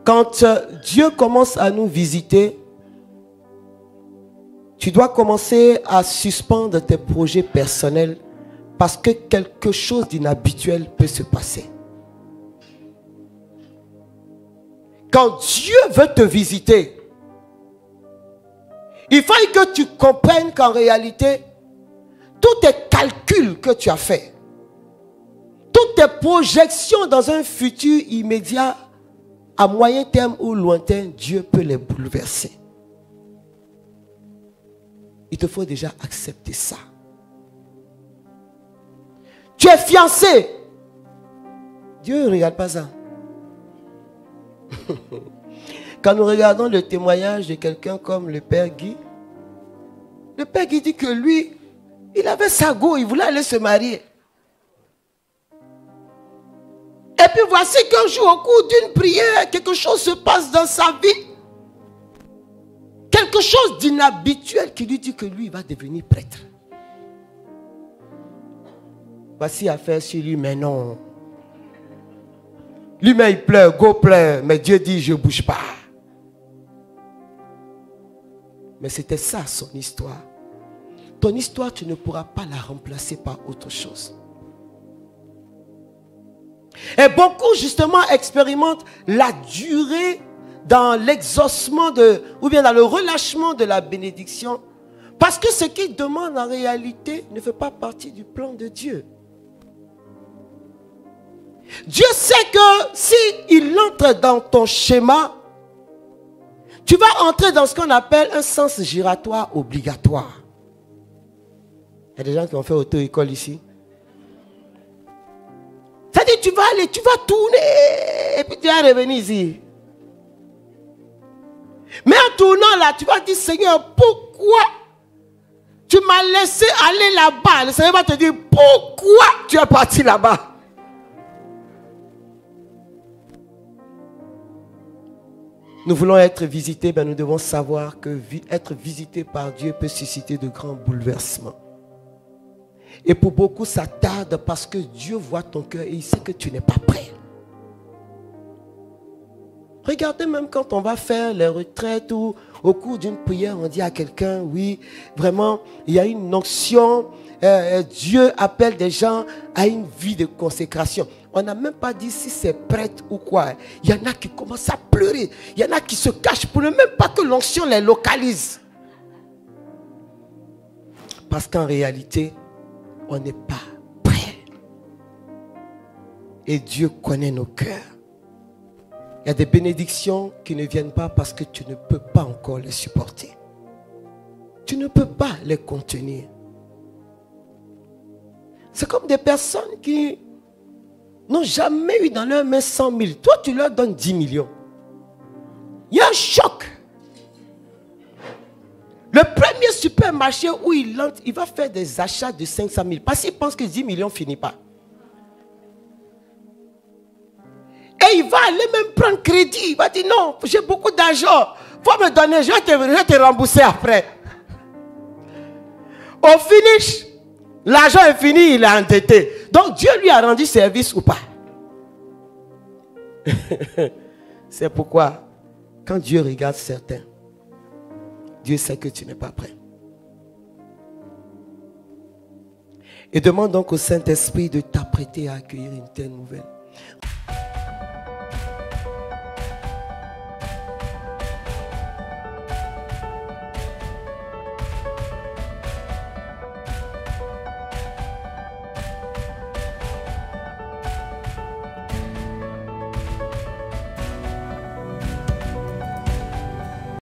Quand Dieu commence à nous visiter, tu dois commencer à suspendre tes projets personnels parce que quelque chose d'inhabituel peut se passer. Quand Dieu veut te visiter, il faut que tu comprennes qu'en réalité, tous tes calculs que tu as faits, toutes tes projections dans un futur immédiat, à moyen terme ou lointain, Dieu peut les bouleverser. Il te faut déjà accepter ça. Tu es fiancé. Dieu ne regarde pas ça. Quand nous regardons le témoignage de quelqu'un comme le Père Guy dit que lui, il avait sa go, il voulait aller se marier. Et puis voici qu'un jour, au cours d'une prière, quelque chose se passe dans sa vie. Quelque chose d'inhabituel qui lui dit que lui, il va devenir prêtre. Voici affaire sur lui, mais non. Lui-même, il pleure, go pleure, mais Dieu dit, je ne bouge pas. Mais c'était ça son histoire. Ton histoire, tu ne pourras pas la remplacer par autre chose. Et beaucoup, justement, expérimentent la durée dans l'exaucement ou bien dans le relâchement de la bénédiction. Parce que ce qu'il demande en réalité ne fait pas partie du plan de Dieu. Dieu sait que s'il entre dans ton schéma, tu vas entrer dans ce qu'on appelle un sens giratoire obligatoire. Il y a des gens qui ont fait auto-école ici. C'est-à-dire tu vas aller, tu vas tourner et puis tu vas revenir ici. Mais en tournant là, tu vas dire, Seigneur, pourquoi tu m'as laissé aller là-bas? Le Seigneur va te dire, pourquoi tu es parti là-bas? Nous voulons être visités, ben nous devons savoir que être visité par Dieu peut susciter de grands bouleversements. Et pour beaucoup, ça tarde parce que Dieu voit ton cœur et il sait que tu n'es pas prêt. Regardez même quand on va faire les retraites ou au cours d'une prière, on dit à quelqu'un, oui, vraiment, il y a une onction, Dieu appelle des gens à une vie de consécration. On n'a même pas dit si c'est prêtre ou quoi. Il y en a qui commencent à pleurer. Il y en a qui se cachent pour ne même pas que l'onction les localise. Parce qu'en réalité, on n'est pas prêt. Et Dieu connaît nos cœurs. Il y a des bénédictions qui ne viennent pas parce que tu ne peux pas encore les supporter. Tu ne peux pas les contenir. C'est comme des personnes qui n'ont jamais eu dans leur main 100 000. Toi, tu leur donnes 10 millions. Il y a un choc. Le premier supermarché où il entre, il va faire des achats de 500 000. Parce qu'il pense que 10 millions ne finit pas. Et il va aller même prendre crédit. Il va dire non, j'ai beaucoup d'argent. Il faut me donner, je vais te rembourser après. Au finish, l'argent est fini, il est endetté. Donc Dieu lui a rendu service ou pas? C'est pourquoi, quand Dieu regarde certains, Dieu sait que tu n'es pas prêt. Et demande donc au Saint-Esprit de t'apprêter à accueillir une telle nouvelle.